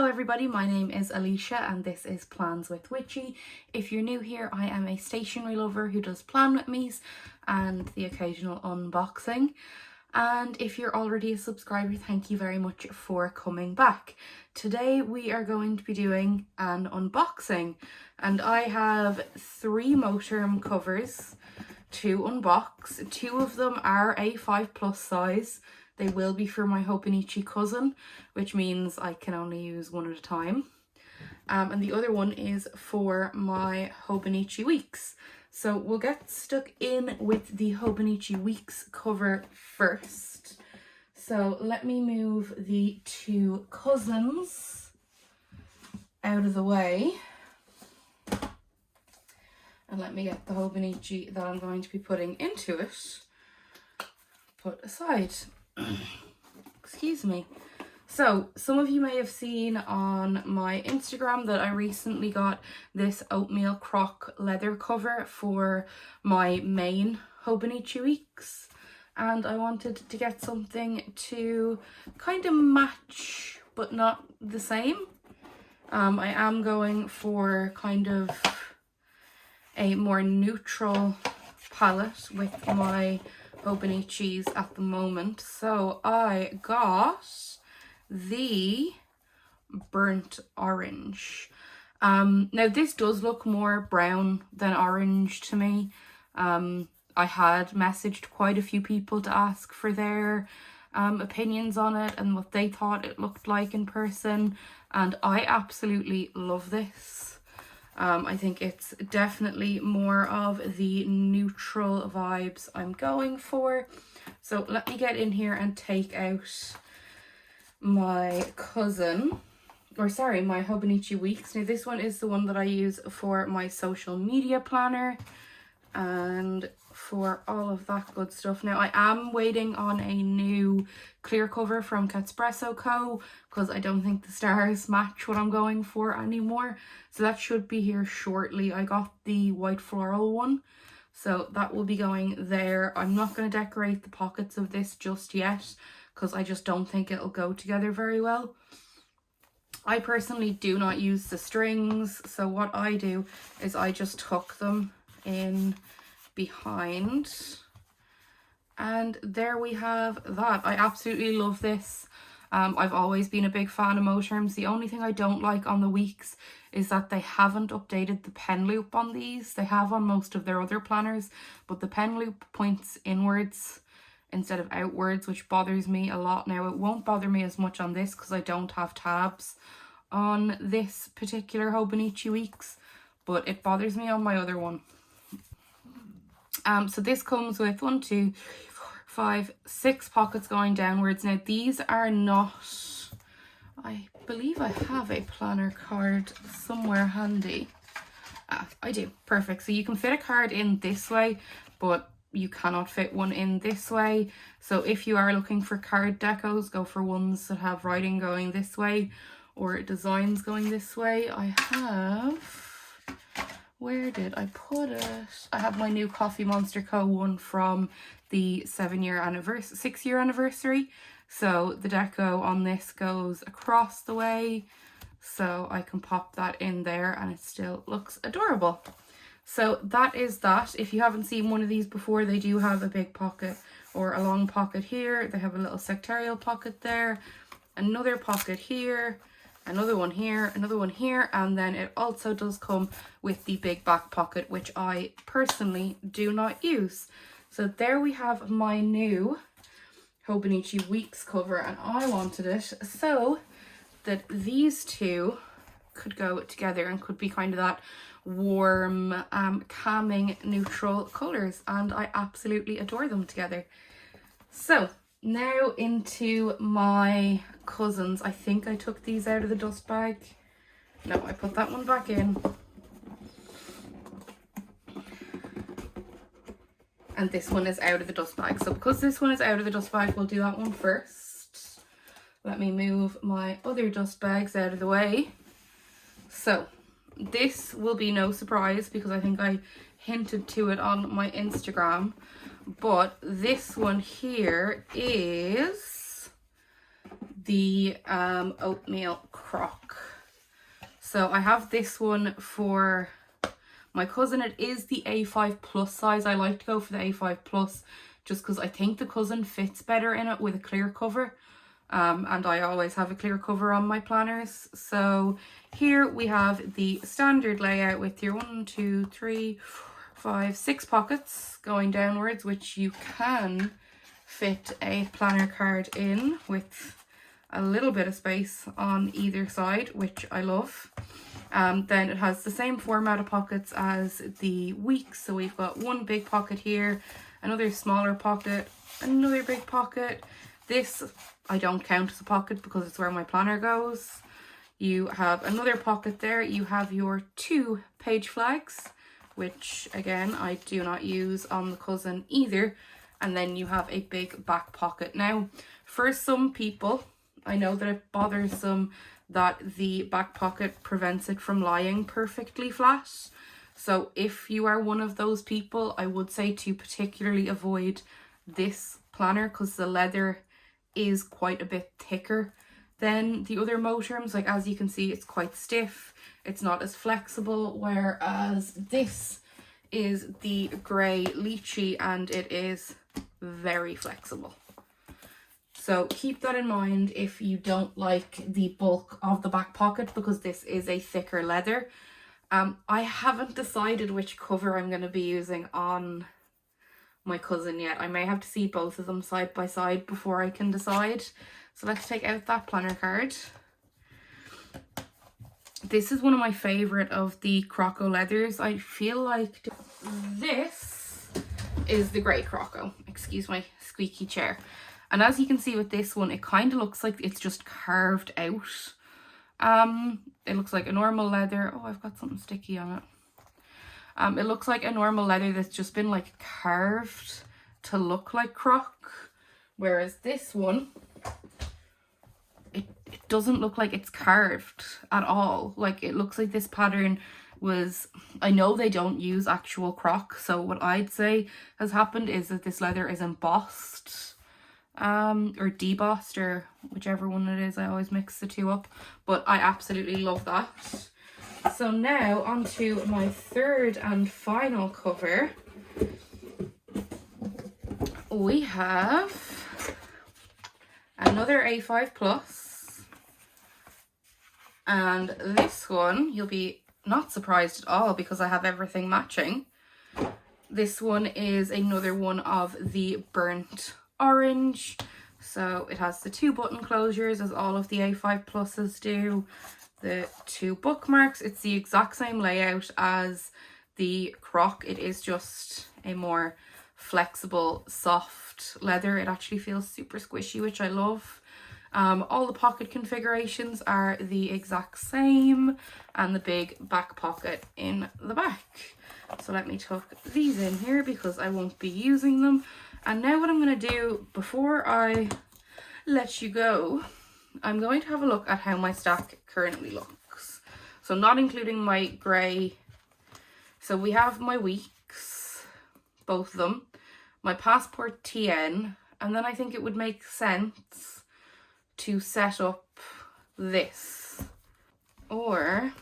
everybody, my name is Alicia and this is Plans with Witchy. If you're new here, I am a stationery lover who does plan with me's and the occasional unboxing. And if you're already a subscriber, thank you very much for coming back. Today we are going to be doing an unboxing and I have 3 Moterm covers to unbox. 2 of them are a 5+ size. They will be for my Hobonichi Cousin, which means I can only use one at a time. And the other one is for my Hobonichi Weeks. So we'll get stuck in with the Hobonichi Weeks cover first. So let me move the 2 cousins out of the way. And let me get the Hobonichi that I'm going to be putting into it put aside. Excuse me. So some of you may have seen on my Instagram that I recently got this oatmeal croc leather cover for my main Hobonichi Weeks, and I wanted to get something to kind of match but not the same. I am going for kind of a more neutral palette with my Hobonichis at the moment, so I got the burnt orange. Now this does look more brown than orange to me. I had messaged quite a few people to ask for their opinions on it and what they thought it looked like in person, and I absolutely love this. I think it's definitely more of the neutral vibes I'm going for. So let me get in here and take out my cousin, or sorry, my Hobonichi Weeks. Now this one is the one that I use for my social media planner and for all of that good stuff. Now I am waiting on a new clear cover from Espresso Co because I don't think the stars match what I'm going for anymore, so that should be here shortly. I got the white floral one, so that will be going there. I'm not going to decorate the pockets of this just yet because I just don't think it'll go together very well. I personally do not use the strings, so what I do is I just tuck them in behind, and there we have that. I absolutely love this. I've always been a big fan of Moterms. The only thing I don't like on the Weeks is that they haven't updated the pen loop on these. They have on most of their other planners, but the pen loop points inwards instead of outwards, which bothers me a lot. Now it won't bother me as much on this because I don't have tabs on this particular Hobonichi Weeks, but it bothers me on my other one. So this comes with 1, 2, 3, 4, 5, 6 pockets going downwards. Now these are not, I believe I have a planner card somewhere handy. I do, perfect. So you can fit a card in this way, but you cannot fit one in this way. So if you are looking for card decos, go for ones that have writing going this way or designs going this way. I have, where did I put it? I have my new Coffee Monster Co. one from the 6-year anniversary. So the deco on this goes across the way, so I can pop that in there and it still looks adorable. So that is that. If you haven't seen one of these before, they do have a big pocket or a long pocket here. They have a little sectorial pocket there, another pocket here, another one here, another one here, and then it also does come with the big back pocket, which I personally do not use. So there we have my new Hobonichi Weeks cover, and I wanted it so that these 2 could go together and could be kind of that warm, calming, neutral colours, and I absolutely adore them together. So now into my cousins. I think I took these out of the dust bag. No, I put that one back in. And this one is out of the dust bag. So because this one is out of the dust bag, we'll do that one first. Let me move my other dust bags out of the way. So this will be no surprise because I think I hinted to it on my Instagram, but this one here is the oatmeal crock. So I have this one for my cousin. It is the A5 plus size. I like to go for the A5 plus just because I think the cousin fits better in it with a clear cover. And I always have a clear cover on my planners. So here we have the standard layout with your 1, 2, 3, 4, 5, 6 pockets going downwards, which you can fit a planner card in with a little bit of space on either side, which I love. Then it has the same format of pockets as the weeks. So we've got one big pocket here, another smaller pocket, another big pocket. This I don't count as a pocket because it's where my planner goes. You have another pocket there. You have your 2 page flags, which again I do not use on the cousin either. And then you have a big back pocket. Now, for some people, I know that it bothers them that the back pocket prevents it from lying perfectly flat. So if you are one of those people, I would say to particularly avoid this planner because the leather is quite a bit thicker than the other Moterms. Like, as you can see, it's quite stiff. It's not as flexible, whereas this is the grey lychee and it is very flexible. So keep that in mind if you don't like the bulk of the back pocket, because this is a thicker leather. I haven't decided which cover I'm going to be using on my cousin yet. I may have to see both of them side by side before I can decide. So let's take out that planner card. This is one of my favourite of the Croco leathers. I feel like this is the grey Croco. Excuse my squeaky chair. And as you can see with this one, it kind of looks like it's just carved out. It looks like a normal leather. Oh, I've got something sticky on it. It looks like a normal leather that's just been like carved to look like croc. Whereas this one, it doesn't look like it's carved at all. Like, it looks like this pattern was, I know they don't use actual croc, so what I'd say has happened is that this leather is embossed, or debossed, or whichever one it is. I always mix the two up, but I absolutely love that. So now onto my third and final cover. We have another A5 plus, and this one you'll be not surprised at all because I have everything matching. This one is another one of the burnt orange, so it has the 2 button closures as all of the A5 pluses do, the 2 bookmarks. It's the exact same layout as the croc. It is just a more flexible, soft leather. It actually feels super squishy, which I love. All the pocket configurations are the exact same, and the big back pocket in the back. So let me tuck these in here because I won't be using them. And now what I'm going to do before I let you go, I'm going to have a look at how my stack currently looks. So not including my grey. So we have my weeks, both of them, my passport TN, and then I think it would make sense to set up this. Or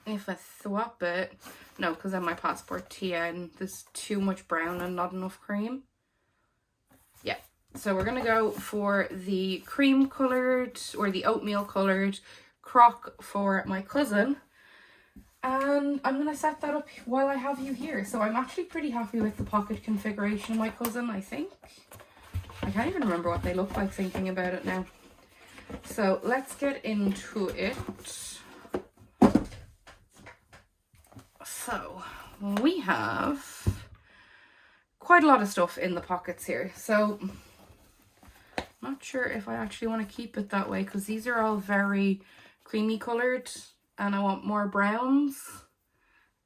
if I swap it, no, because then my passport TN, there's too much brown and not enough cream. Yeah, so we're gonna go for the cream coloured, or the oatmeal coloured croc for my cousin. And I'm gonna set that up while I have you here. So I'm actually pretty happy with the pocket configuration of my cousin, I think. I can't even remember what they look like thinking about it now. So let's get into it. So we have quite a lot of stuff in the pockets here. So I'm not sure if I actually want to keep it that way because these are all very creamy coloured and I want more browns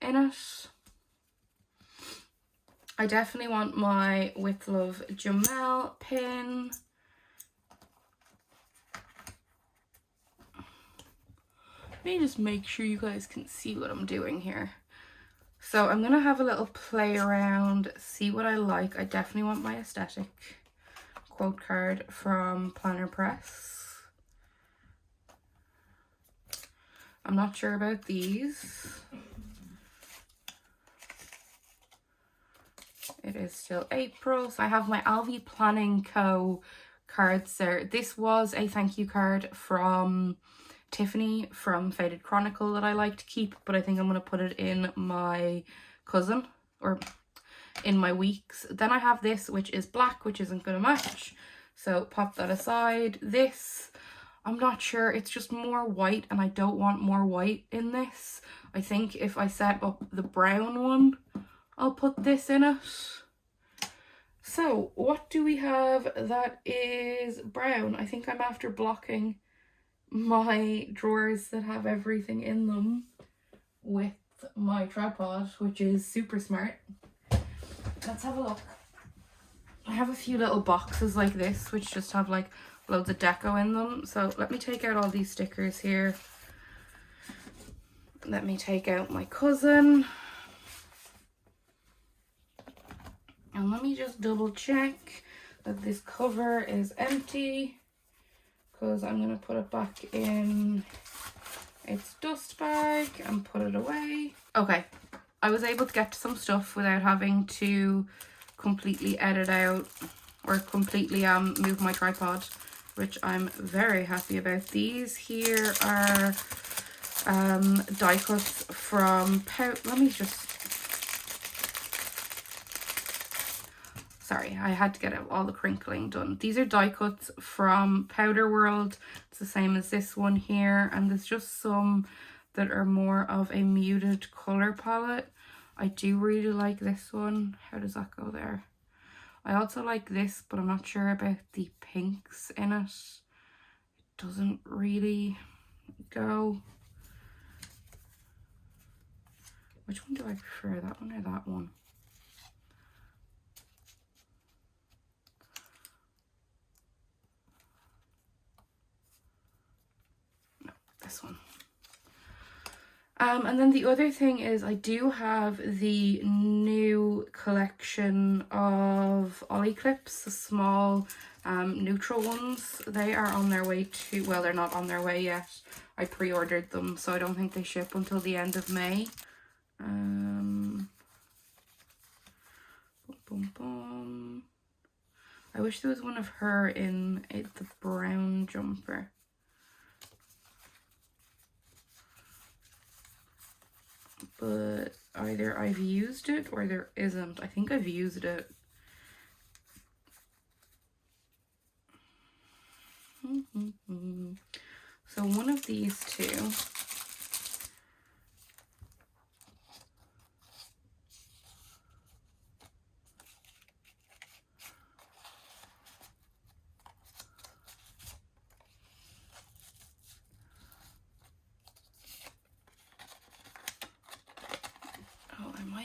in it. I definitely want my With Love Jamel pin. Let me just make sure you guys can see what I'm doing here. So I'm going to have a little play around, see what I like. I definitely want my aesthetic quote card from Planner Press. I'm not sure about these. It is still April. So I have my LV Planning Co. cards there. This was a thank you card from Tiffany from Faded Chronicle that I like to keep, but I think I'm going to put it in my cousin, or in my weeks. Then I have this, which is black, which isn't going to match. So pop that aside. This, I'm not sure. It's just more white, and I don't want more white in this. I think if I set up the brown one, I'll put this in it. So what do we have that is brown? I think I'm after blocking my drawers that have everything in them with my tripod, which is super smart. Let's have a look. I have a few little boxes like this which just have like loads of deco in them. So let me take out all these stickers here. Let me take out my cousin. And let me just double check that this cover is empty, because I'm going to put it back in its dust bag and put it away. Okay, I was able to get to some stuff without having to completely edit out or completely move my tripod, which I'm very happy about. These here are die cuts from let me just, sorry, I had to get all the crinkling done. These are die cuts from Powder World. It's the same as this one here, and there's just some that are more of a muted color palette. I do really like this one. How does that go there? I also like this, but I'm not sure about the pinks in it. It doesn't really go. Which one do I prefer, that one or that one? No, this one. And then the other thing is I do have the new collection of Ollie clips, the small neutral ones. They are on their way to, well, they're not on their way yet. I pre-ordered them, so I don't think they ship until the end of May. Boom, boom, boom. I wish there was one of her in the brown jumper. But either I've used it or there isn't. I think I've used it. So one of these two.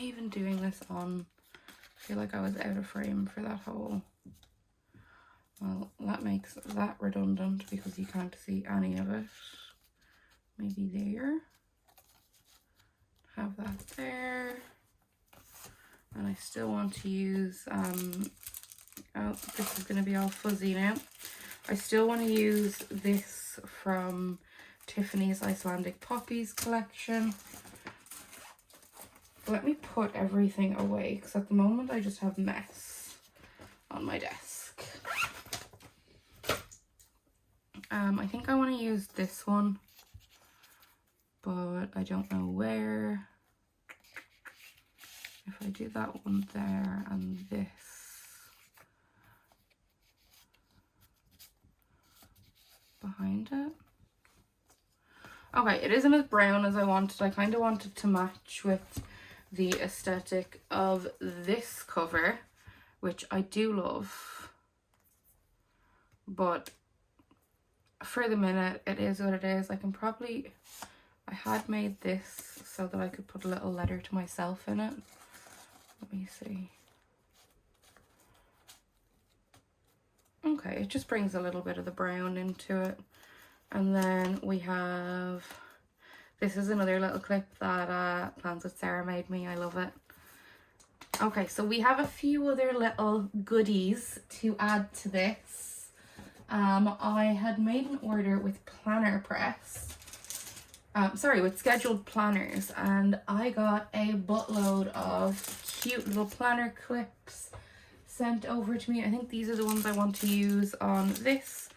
Even doing this on, I feel like I was out of frame for that hole. Well, that makes that redundant because you can't see any of it. Maybe there. Have that there. And I still want to use, oh, this is going to be all fuzzy now. I still want to use this from Tiffany's Icelandic Poppies collection. Let me put everything away, because at the moment I just have mess on my desk. I think I want to use this one, but I don't know where. If I do that one there and this. Behind it. Okay, it isn't as brown as I wanted. I kind of wanted to match with the aesthetic of this cover, which I do love, but for the minute it is what it is. I can probably, I had made this so that I could put a little letter to myself in it. Let me see. Okay, it just brings a little bit of the brown into it. And then we have, this is another little clip that Plans with Sarah made me. I love it. Okay, so we have a few other little goodies to add to this. I had made an order with Planner Press. with scheduled planners, and I got a buttload of cute little planner clips sent over to me. I think these are the ones I want to use on this.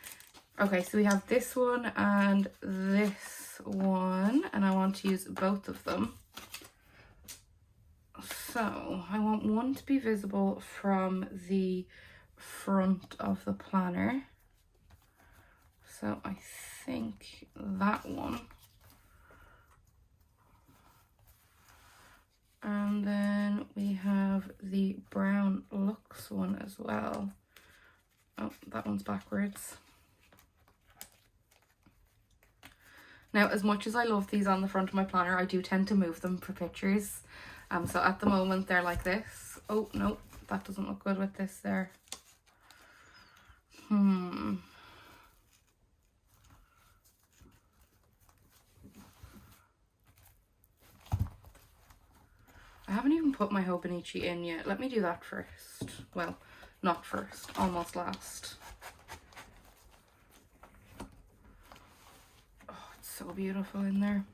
Okay, so we have this one and this one, and I want to use both of them. So I want one to be visible from the front of the planner. So I think that one. And then we have the Brown Lux one as well. Oh, that one's backwards. Now, as much as I love these on the front of my planner, I do tend to move them for pictures. So at the moment they're like this. Oh, no, that doesn't look good with this there. I haven't even put my Hobonichi in yet. Let me do that first. Well, not first, almost last. Oh, it's so beautiful in there.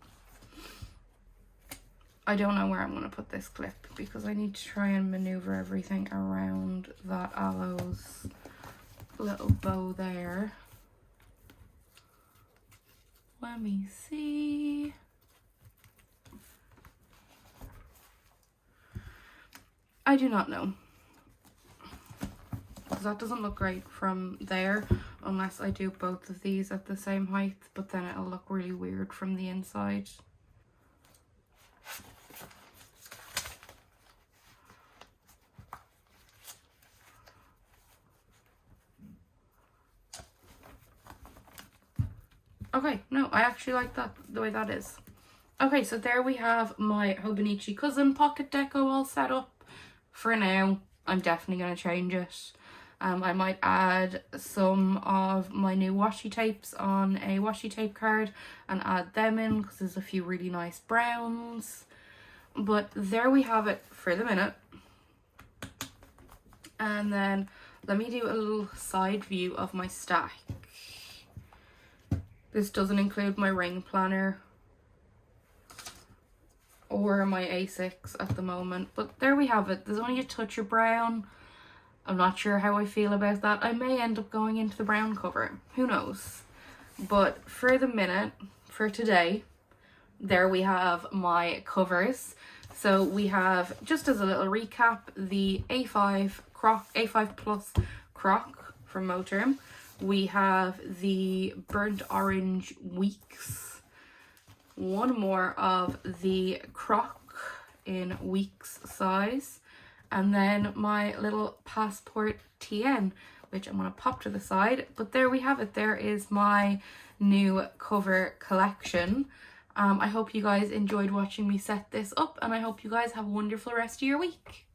I don't know where I'm going to put this clip because I need to try and maneuver everything around that aloe's little bow there. Let me see. I do not know, because that doesn't look great from there unless I do both of these at the same height, but then it'll look really weird from the inside. Okay, no, I actually like that the way that is. Okay, so there we have my Hobonichi Cousin pocket deco all set up. For now, I'm definitely going to change it. I might add some of my new washi tapes on a washi tape card and add them in because there's a few really nice browns. But there we have it for the minute. And then let me do a little side view of my stack. This doesn't include my ring planner or my A6 at the moment, but there we have it. There's only a touch of brown. I'm not sure how I feel about that. I may end up going into the brown cover, who knows. But for the minute, for today, there we have my covers. So we have, just as a little recap, the A5 Plus Croc from Moterm. We have the Burnt Orange Weeks, one more of the Croc in Weeks size, and then my little Passport TN, which I'm going to pop to the side. But there we have it. There is my new cover collection. I hope you guys enjoyed watching me set this up, and I hope you guys have a wonderful rest of your week.